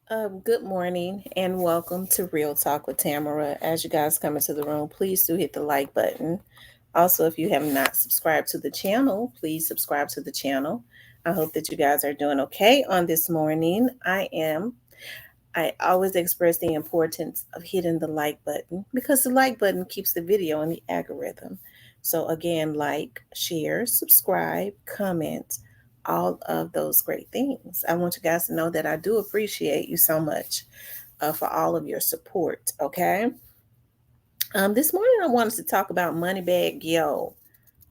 Good morning and welcome to Real Talk with Tamara. As you guys come into the room, please do hit the like button. Also, if you have not subscribed to the channel, please subscribe to the channel. I hope that you guys are doing okay on this morning. I am. I always express the importance of hitting the like button because the like button keeps the video in the algorithm. So, again, like, share, subscribe, comment, all of those great things. I want you guys to know that I do appreciate you so much for all of your support. Okay. This morning, I wanted to talk about Moneybagg Yo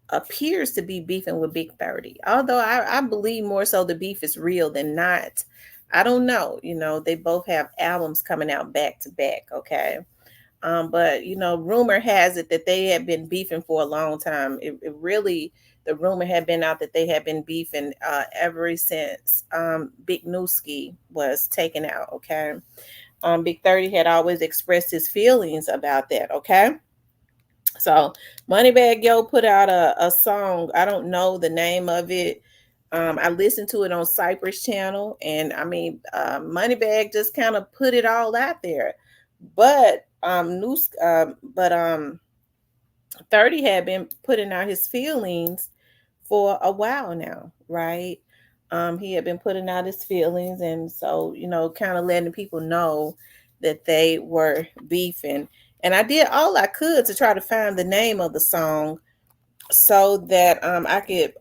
appears to be beefing with Big 30. Although I believe more so the beef is real than not. I don't know. They both have albums coming out back to back. Okay. But rumor has it that they have been beefing for a long time. It really, the rumor had been out that they had been beefing ever since Big Nuki was taken out. Okay. Big 30 had always expressed his feelings about that. Okay. So Moneybagg Yo put out a song. I don't know the name of it. I listened to it on Cypress channel, and I mean, Moneybagg just kind of put it all out there. But News, but 30 had been putting out his feelings for a while now, right? He had been putting out his feelings, and so kind of letting people know that they were beefing. And I did all I could to try to find the name of the song so that I could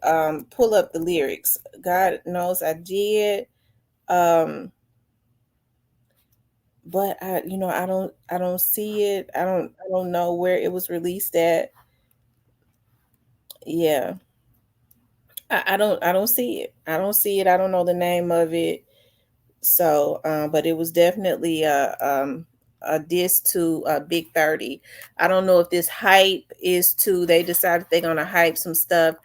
pull up the lyrics. God knows I did. Um, but I don't see it. I don't know where it was released at. Yeah. I don't see it. I don't see it. I don't know the name of it. So, but it was definitely a diss to Big 30. I don't know if this hype is to they decided they're gonna hype some stuff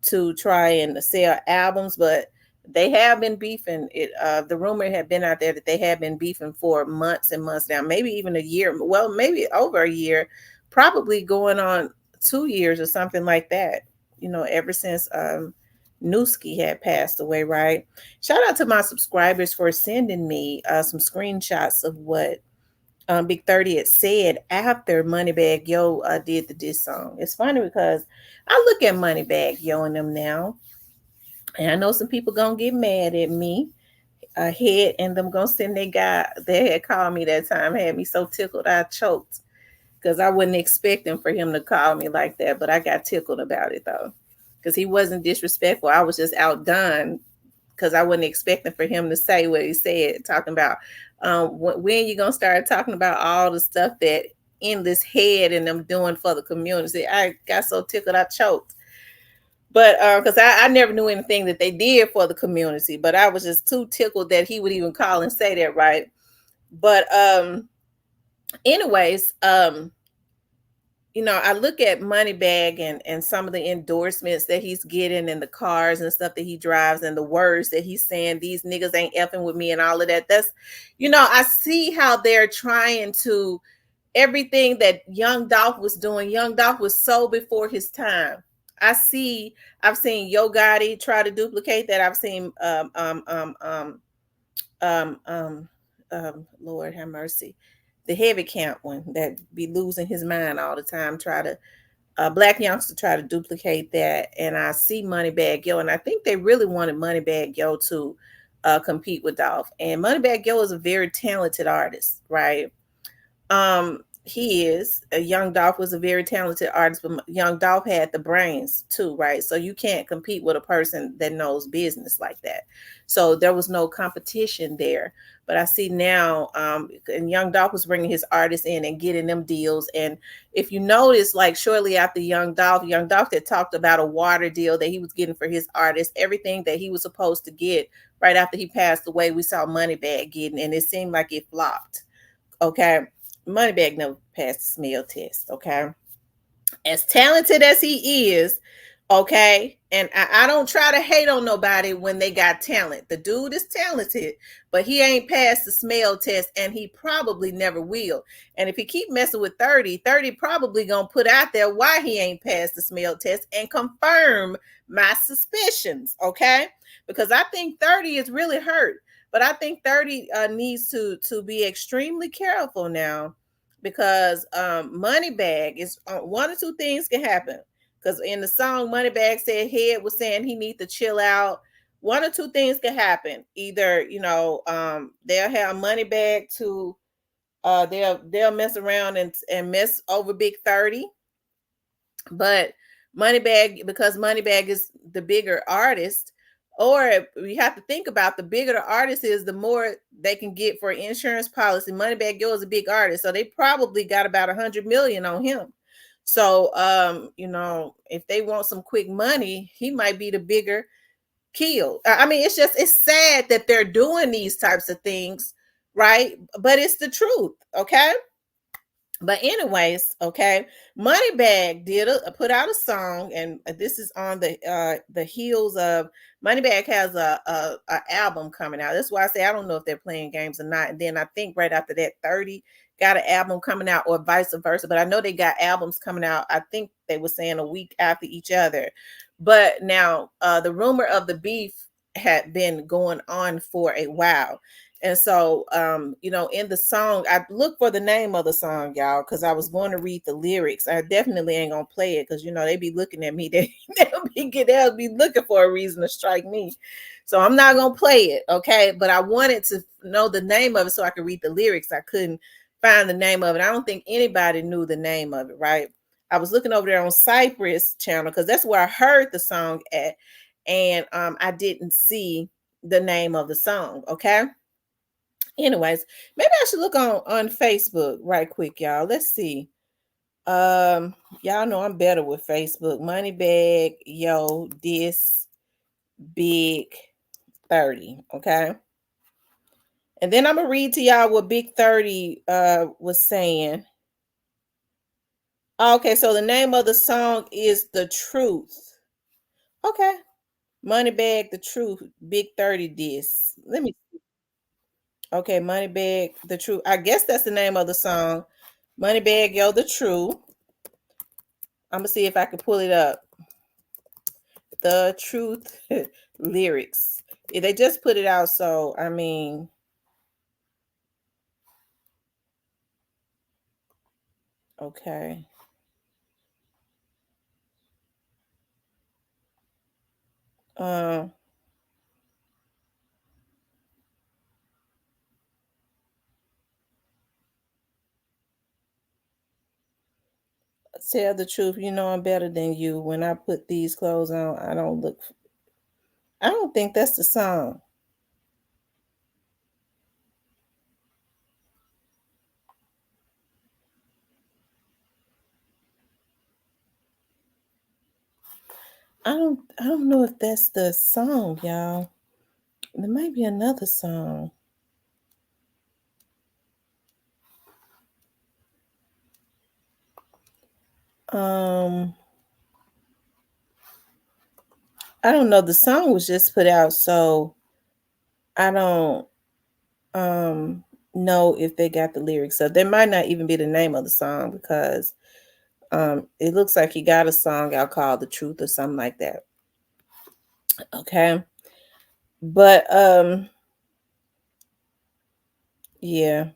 to try and sell albums, but they have been beefing. The rumor had been out there that they had been beefing for months and months now, maybe even a year. Well, maybe over a year, probably going on 2 years or something like that. Ever since Nuki had passed away, right? Shout out to my subscribers for sending me some screenshots of what Big 30 had said after Moneybagg Yo did the diss song. It's funny because I look at Moneybagg Yo and them now, and I know some people gonna get mad at me. Head and them gonna send their guy. They had called me that time, had me so tickled I choked because I wasn't expecting for him to call me like that, but I got tickled about it though because he wasn't disrespectful. I was just outdone because I wasn't expecting for him to say what he said, talking about when you gonna start talking about all the stuff that in this head and them doing for the community. I got so tickled I choked. But because I never knew anything that they did for the community, but I was just too tickled that he would even call and say that, right? But anyways, I look at Moneybagg and some of the endorsements that he's getting and the cars and stuff that he drives and the words that he's saying, these niggas ain't effing with me and all of that. I see how they're trying to everything that Young Dolph was doing. Young Dolph was so before his time. I've seen Yo Gotti try to duplicate that. I've seen um, um, Lord have mercy, the heavy camp one that be losing his mind all the time, try to Black youngster try to duplicate that, and I see Moneybagg Yo, and I think they really wanted Moneybagg Yo to compete with Dolph. And Moneybagg Yo is a very talented artist, right? He is. Young Dolph was a very talented artist, but Young Dolph had the brains too, right? So you can't compete with a person that knows business like that. So there was no competition there. But I see now, and Young Dolph was bringing his artists in and getting them deals. And if you notice, like shortly after Young Dolph had talked about a water deal that he was getting for his artists, everything that he was supposed to get right after he passed away, we saw Moneybagg getting, and it seemed like it flopped. Okay. Moneybagg never passed the smell test, okay? As talented as he is, okay? And I don't try to hate on nobody when they got talent. The dude is talented, but he ain't passed the smell test, and he probably never will. And if he keep messing with 30, 30 probably gonna put out there why he ain't passed the smell test and confirm my suspicions, okay? Because I think 30 is really hurt. But I think 30 needs to be extremely careful now, because Moneybagg is one or two things can happen. Because in the song, Moneybagg said Head was saying he need to chill out. One or two things can happen. Either they'll have Moneybagg to they'll mess around and mess over Big 30, but Moneybagg, because Moneybagg is the bigger artist, or we have to think about the bigger the artist is, the more they can get for insurance policy. Moneybagg Yo is a big artist, so they probably got about 100 million on him. So if they want some quick money, he might be the bigger kill. I mean, it's sad that they're doing these types of things, right? But it's the truth, okay? But anyways, okay, Moneybagg put out a song, and this is on the heels of Moneybagg has a album coming out. That's why I say I don't know if they're playing games or not. And then I think right after that, 30 got an album coming out, or vice versa. But I know they got albums coming out. I think they were saying a week after each other. But now the rumor of the beef had been going on for a while. And so, in the song, I looked for the name of the song, y'all, because I was going to read the lyrics. I definitely ain't gonna play it because they be looking at me. They'll be looking for a reason to strike me. So I'm not gonna play it, okay? But I wanted to know the name of it so I could read the lyrics. I couldn't find the name of it. I don't think anybody knew the name of it, right? I was looking over there on Cypress channel because that's where I heard the song at, and I didn't see the name of the song, okay? Anyways, maybe I should look on Facebook right quick, y'all. Let's see. Y'all know I'm better with Facebook. Moneybagg Yo this Big 30, okay? And then I'm gonna read to y'all what Big 30 was saying. Okay, so the name of the song is The Truth. Okay. Moneybagg The Truth, Big 30 this. Let me Okay, Moneybagg The Truth. I guess that's the name of the song. Moneybagg Yo The Truth. I'm gonna see if I can pull it up. The Truth lyrics. They just put it out, so I mean, okay. Um, Tell the truth. I'm better than you. When I put these clothes on, I don't look. I don't think that's the song. I don't know if that's the song, y'all. There might be another song. Um, I don't know. The song was just put out, so I don't um know if they got the lyrics. So there might not even be the name of the song, because it looks like he got a song out called The Truth or something like that. Okay. But yeah,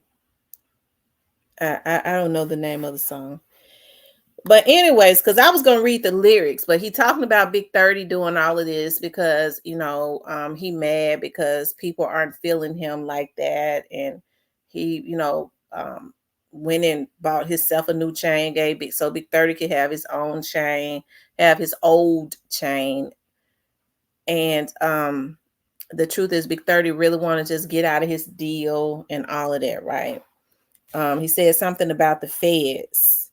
I don't know the name of the song. But anyways, because I was gonna read the lyrics, but he talking about Big 30 doing all of this because he mad because people aren't feeling him like that, and he went and bought himself a new chain, so Big 30 could have his own chain, have his old chain, and the truth is Big 30 really want to just get out of his deal and all of that, right? He said something about the feds.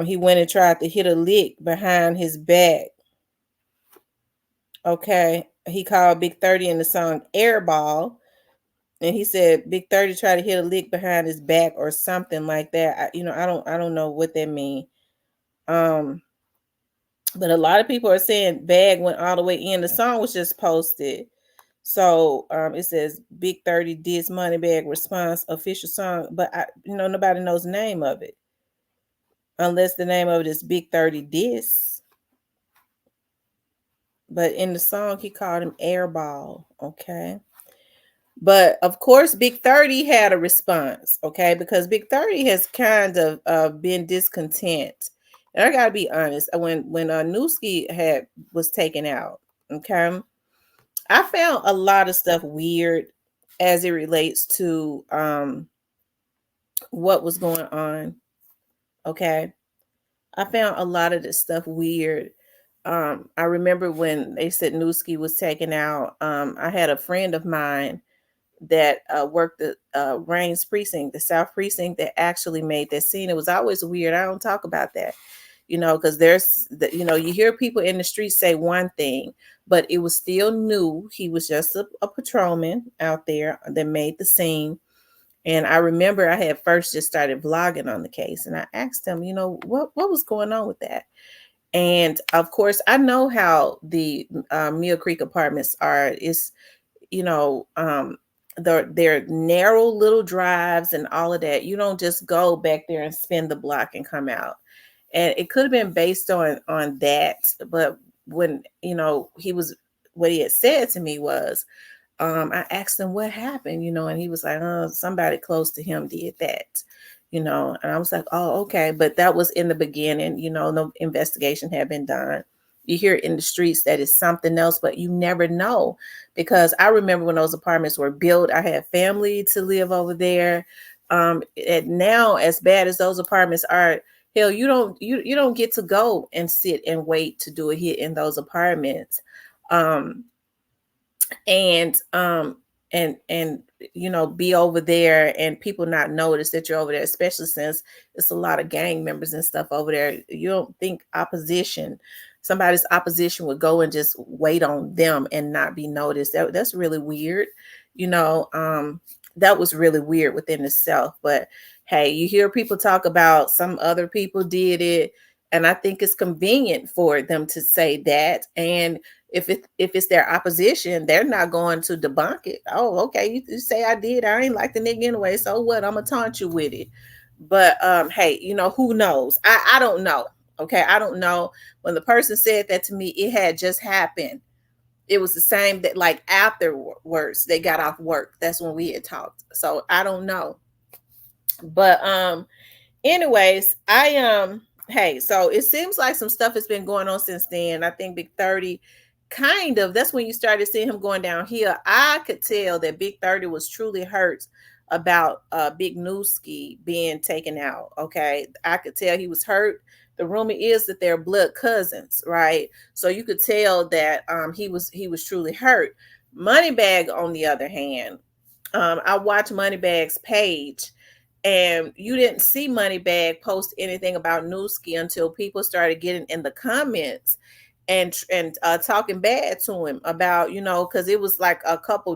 He went and tried to hit a lick behind his back. Okay. He called Big 30 in the song Airball. And he said Big 30 tried to hit a lick behind his back or something like that. I don't know what that means. But a lot of people are saying Bag went all the way in. The song was just posted. So it says Big 30 diss Moneybagg response official song, but nobody knows the name of it. Unless the name of it is Big 30 diss. But in the song, he called him Airball. Okay. But of course, Big 30 had a response, okay, because Big 30 has kind of been discontent. And I gotta be honest, when Nuki was taken out, okay, I found a lot of stuff weird as it relates to what was going on. Okay. I found a lot of this stuff weird. I remember when they said Nuki was taken out. I had a friend of mine that worked the Rains precinct, the South precinct, that actually made that scene. It was always weird. I don't talk about that, because you hear people in the street say one thing, but it was still new. He was just a patrolman out there that made the scene. And I remember I had first just started vlogging on the case, and I asked him, what was going on with that? And of course, I know how the Mill Creek apartments are. It's you know, they're narrow little drives and all of that. You don't just go back there and spin the block and come out. And it could have been based on that, but when what he had said to me was, I asked him what happened, and he was like, oh, somebody close to him did that, and I was like, oh, okay. But that was in the beginning, no investigation had been done. You hear in the streets that is something else, but you never know, because I remember when those apartments were built, I had family to live over there. And now, as bad as those apartments are, hell, you don't get to go and sit and wait to do a hit in those apartments. Um, and be over there and people not notice that you're over there, especially since it's a lot of gang members and stuff over there. You don't think somebody's opposition would go and just wait on them and not be noticed. That's really weird. That was really weird within itself. But hey, you hear people talk about some other people did it, and I think it's convenient for them to say that. And if it's their opposition, they're not going to debunk it. Oh, okay, you say I did. I ain't like the nigga anyway. So what? I'm gonna taunt you with it. But hey, who knows? I don't know. Okay, I don't know. When the person said that to me, it had just happened. It was the same that like afterwards they got off work. That's when we had talked. So I don't know. But anyways, hey, so it seems like some stuff has been going on since then. I think Big 30 kind of, that's when you started seeing him going down here. I could tell that Big 30 was truly hurt about Big Nuki being taken out. Okay. I could tell he was hurt. The rumor is that they're blood cousins, right? So you could tell that he was truly hurt. Moneybagg, on the other hand, I watched Moneybagg's page, and you didn't see Moneybagg post anything about Nuki until people started getting in the comments and talking bad to him about, because it was like several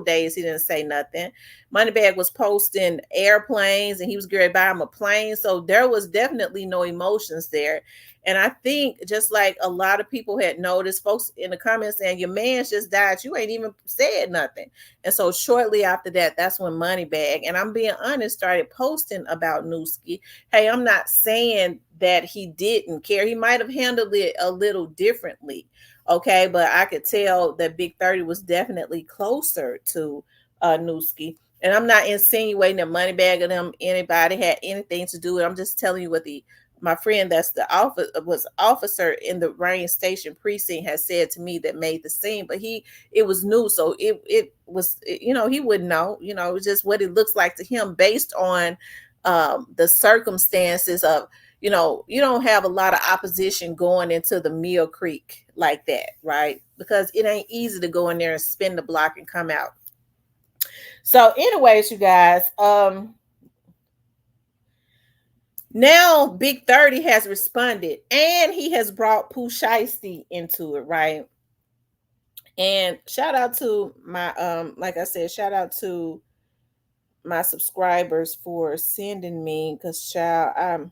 days he didn't say nothing. Moneybagg was posting airplanes, and he was going to buy him a plane, so there was definitely no emotions there. And I think, just like a lot of people had noticed, folks in the comments saying, your man's just died, you ain't even said nothing. And so shortly after that, that's when Moneybagg, and I'm being honest, started posting about Nuki. Hey, I'm not saying that he didn't care. He might have handled it a little differently. Okay. But I could tell that Big 30 was definitely closer to Nuki. And I'm not insinuating that Moneybagg or them anybody had anything to do with it. I'm just telling you what my friend that's the officer in the Rain Station precinct has said to me that made the scene. But it was new, so it was, he wouldn't know. It was just what it looks like to him based on the circumstances of, you don't have a lot of opposition going into the Mill Creek like that, right? Because it ain't easy to go in there and spin the block and come out. So anyways, you guys, now Big 30 has responded, and he has brought Pooh Sheisty into it, right? And shout out to my like I said, shout out to my subscribers for sending me, because child,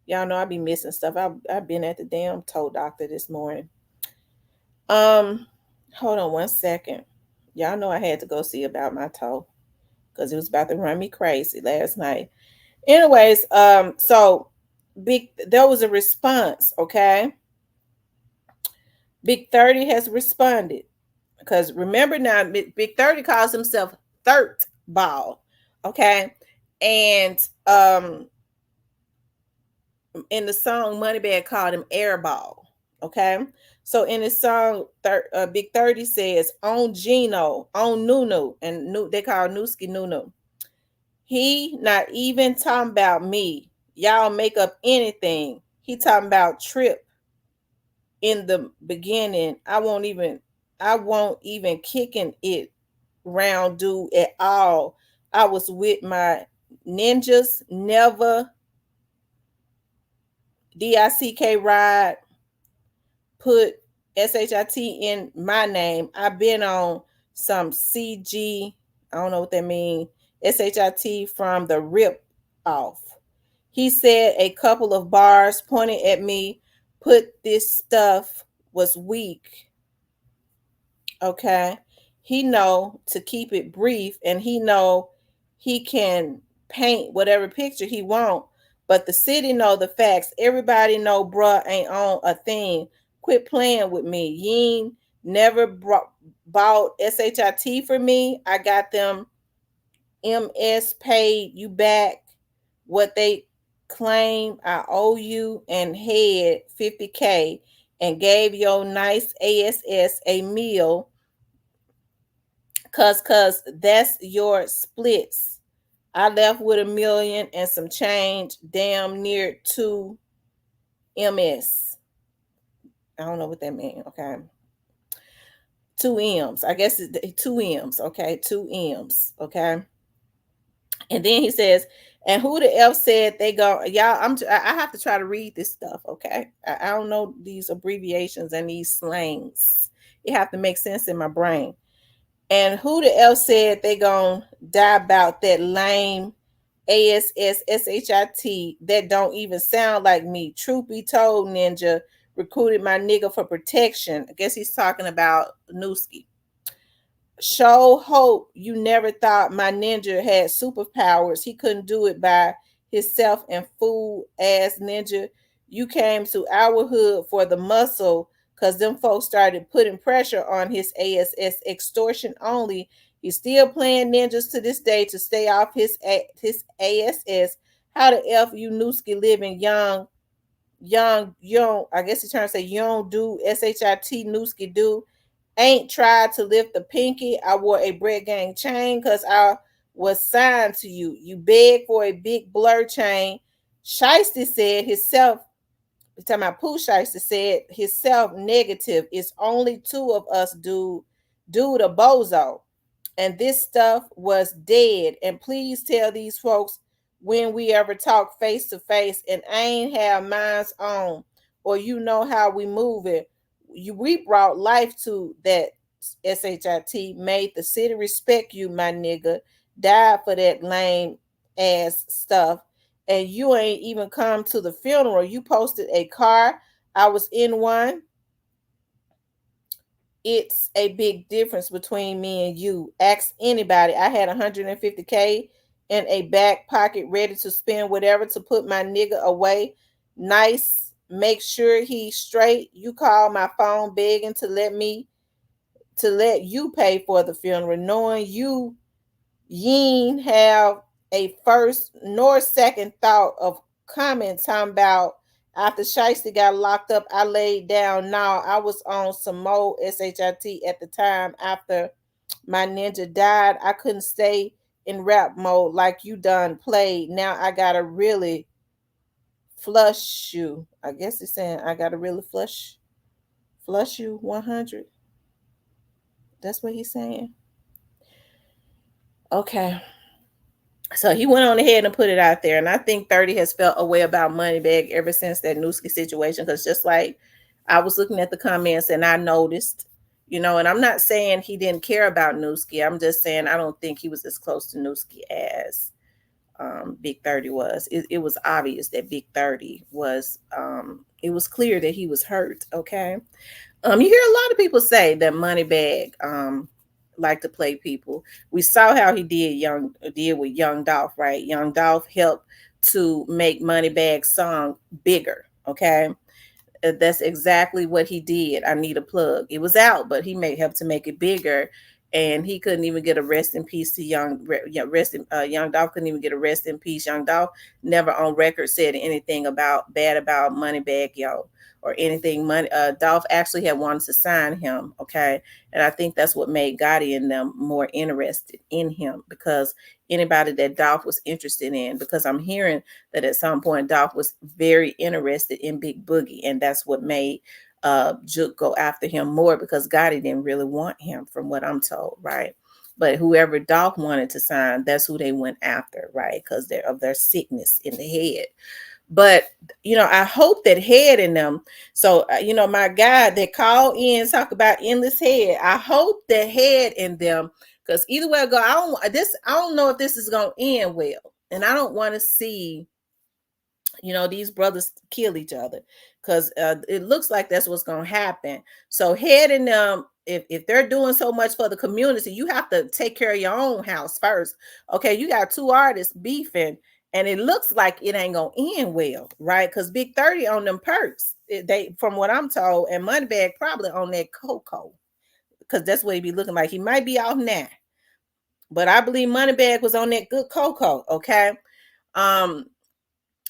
y'all know I be missing stuff. I've been at the damn toe doctor this morning. Hold on one second. Y'all know I had to go see about my toe because it was about to run me crazy last night. Anyways, so there was a response, okay? Big 30 has responded. because remember now, Big 30 calls himself Third Ball. Okay. And in the song, Moneybagg called him Airball. Okay. So in his song, Big 30 says, on Gino, on Nunu, and they call Nuski Nunu. He not even talking about me. Y'all make up anything. He talking about Trip in the beginning. I won't even kicking it round dude at all. I was with my ninjas, never DICK ride, put SHIT in my name. I've been on some CG, I don't know what that means, SHIT from the rip off. He said a couple of bars, pointed at me, put this stuff was weak. Okay. He know to keep it brief, and he know he can paint whatever picture he want, but the city know the facts. Everybody know bruh ain't on a thing. Quit playing with me. You ain't never bought SHIT for me. I got them MS paid you back what they claim I owe you, and had 50K and gave your nice ASS a meal, cause that's your splits. I left with $1 million and some change, damn near 2 MS. I don't know what that means. Okay. 2 M's. I guess it's 2 M's. Okay. 2 M's. Okay. And then he says, and who the F said they go, y'all, I have to try to read this stuff. Okay. I don't know these abbreviations and these slangs. It have to make sense in my brain. And who the F said they gonna die about that lame ASSSHIT that don't even sound like me? Truth be told, Ninja recruited my nigga for protection. I guess he's talking about Nuki. Show hope you never thought my ninja had superpowers. He couldn't do it by himself, and fool ass ninja. You came to our hood for the muscle, because them folks started putting pressure on his ASS, extortion only. He's still playing ninjas to this day to stay off his ASS. How the F you Nuki living young, I guess he's trying to say young do SHIT Nuki do. Ain't tried to lift the pinky. I wore a bread gang chain because I was signed to you. You begged for a big blur chain. Sheisty said himself, we're talking about Pooh Sheisty, said himself negative. It's only 2 of us, dude a bozo. And this stuff was dead. And please tell these folks when we ever talk face to face, and I ain't have minds on, or you know how we move it. We brought life to that SHIT, made the city respect you, my nigga. Died for that lame ass stuff. And you ain't even come to the funeral. You posted a car. I was in one. It's a big difference between me and you. Ask anybody. I had 150K in a back pocket ready to spend whatever to put my nigga away. Nice. Make sure he's straight. You call my phone begging to let you pay for the funeral, knowing you ain't have a first nor second thought of comment talking about after Sheisty got locked up, I laid down. Now I was on some more SHIT at the time. After my ninja died, I couldn't stay in rap mode like you done played. Now I gotta really flush you. I guess it's saying I gotta really flush you 100. That's what he's saying. Okay. So he went on ahead and put it out there. And I think 30 has felt a way about Moneybagg ever since that Nuki situation. Because just like I was looking at the comments and I noticed, and I'm not saying he didn't care about Nuki. I'm just saying I don't think he was as close to Nuki as Big 30 was. It was obvious that Big 30 was, it was clear that he was hurt. Okay. You hear a lot of people say that Moneybagg like to play people. We saw how he did with Young Dolph, right? Young Dolph helped to make Moneybagg's song bigger. Okay. that's exactly what he did. I need a plug. It was out, but he may have to make it bigger. And he couldn't even get a rest in peace to Young Dolph couldn't even get a rest in peace. Young Dolph never on record said anything about bad about Moneybagg Yo or anything. Dolph actually had wanted to sign him, okay, and I think that's what made Gotti and them more interested in him, because anybody that Dolph was interested in, because I'm hearing that at some point Dolph was very interested in Big Boogie, and that's what made Juke go after him more, because Gotti didn't really want him, from what I'm told, right? But whoever Dolph wanted to sign, that's who they went after, right? Because they're of their sickness in the head. But I hope that Head in them. So my guy that called in talk about endless head. I hope that Head in them, because either way I go, I don't know if this is gonna end well, and I don't want to see these brothers kill each other, because it looks like that's what's going to happen. So Head and them, if they're doing so much for the community, you have to take care of your own house first. Okay, you got two artists beefing, and it looks like it ain't going to end well, right? Because Big 30 on them perks, they, from what I'm told, and Moneybagg probably on that cocoa, because that's what he be looking like. He might be off now, but I believe Moneybagg was on that good cocoa. Okay. um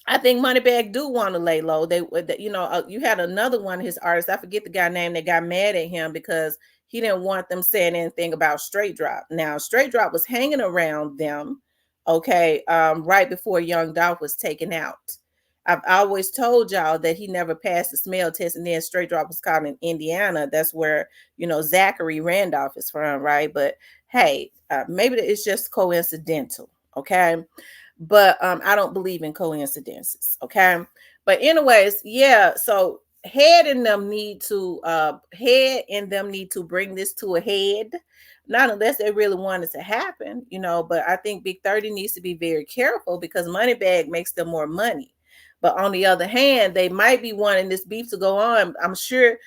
I think Moneybagg do want to lay low. You had another one of his artists. I forget the guy name that got mad at him because he didn't want them saying anything about Straight Drop. Now, Straight Drop was hanging around them, okay, right before Young Dolph was taken out. I've always told y'all that he never passed the smell test, and then Straight Drop was caught in Indiana. That's where Zachary Randolph is from, right? But hey, maybe it's just coincidental, okay? But I don't believe in coincidences, okay? But anyways, yeah, so Head and them need to bring this to a head, not unless they really want it to happen, but I think Big 30 needs to be very careful, because Moneybagg makes them more money. But on the other hand, they might be wanting this beef to go on. I'm sure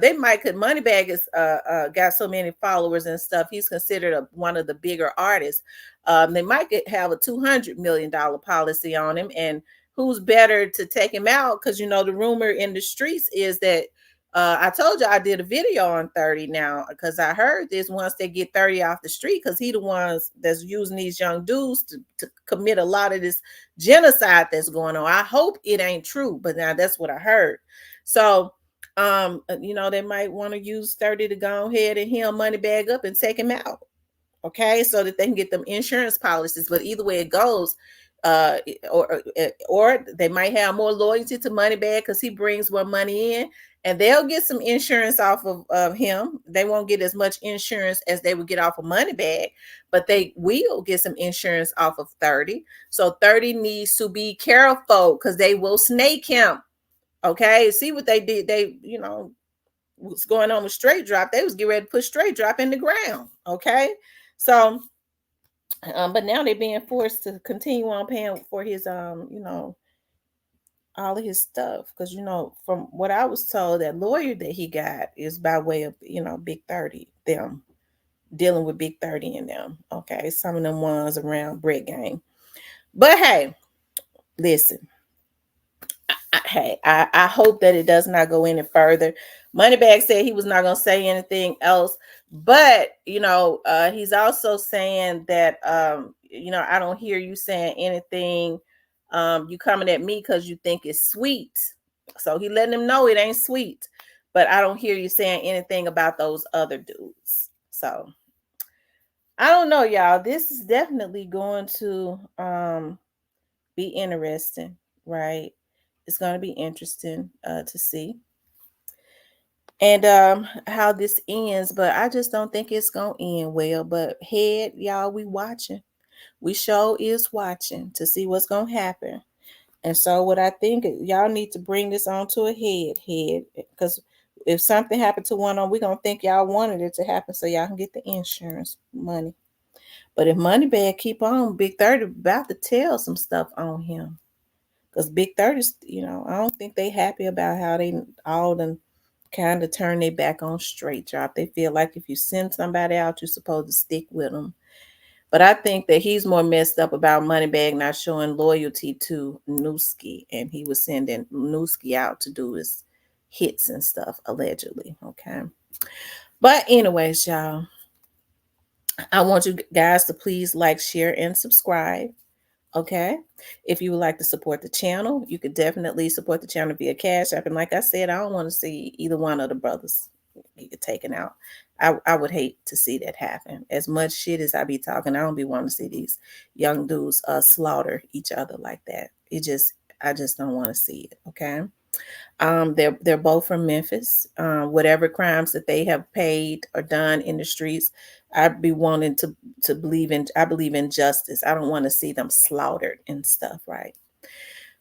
they might, could Moneybagg is got so many followers and stuff. He's considered one of the bigger artists. They might have a $200 million policy on him, and who's better to take him out? Because the rumor in the streets is that I told you I did a video on 30 now, because I heard this, once they get 30 off the street, because he the ones that's using these young dudes to commit a lot of this genocide that's going on. I hope it ain't true, but now that's what I heard. So they might want to use 30 to go ahead and heal Moneybagg up and take him out, okay, so that they can get them insurance policies. But either way it goes, or they might have more loyalty to Moneybagg because he brings more money in, and they'll get some insurance off of him. They won't get as much insurance as they would get off of Moneybagg, but they will get some insurance off of 30. So 30 needs to be careful, because they will snake him. Okay, see what they did. They, what's going on with Straight Drop. They was getting ready to put Straight Drop in the ground. Okay, so but now they're being forced to continue on paying for his all of his stuff, because from what I was told, that lawyer that he got is by way of Big 30, them dealing with Big 30 and them. Okay, some of them ones around Brett Gang. But hey, listen, I hope that it does not go any further. Moneybagg said he was not going to say anything else, but he's also saying that I don't hear you saying anything. You coming at me because you think it's sweet, so he letting him know it ain't sweet. But I don't hear you saying anything about those other dudes. So I don't know, y'all. This is definitely going to be interesting, right? It's going to be interesting to see, and how this ends. But I just don't think it's going to end well. But Head, y'all, we watching. We sure is watching to see what's going to happen. And so what I think, y'all need to bring this on to a head, because if something happened to one on, we're going to think y'all wanted it to happen so y'all can get the insurance money. But if Moneybagg keep on, Big 30 about to tell some stuff on him. Because Big 30, I don't think they happy about how they all done kind of turn their back on Straight Drop. They feel like if you send somebody out, you're supposed to stick with them. But I think that he's more messed up about Moneybagg not showing loyalty to Nuki, and he was sending Nuki out to do his hits and stuff, allegedly. Okay. But anyways, y'all, I want you guys to please like, share, and subscribe. Okay. If you would like to support the channel, you could definitely support the channel via Cash App. And like I said, I don't want to see either one of the brothers get taken out. I would hate to see that happen. As much shit as I be talking, I don't be wanting to see these young dudes slaughter each other like that. I just don't want to see it. Okay. They're both from Memphis. Whatever crimes that they have paid or done in the streets, I'd be wanting to believe in. I believe in justice. I don't want to see them slaughtered and stuff, right?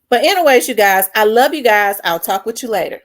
But anyways, you guys, I love you guys. I'll talk with you later.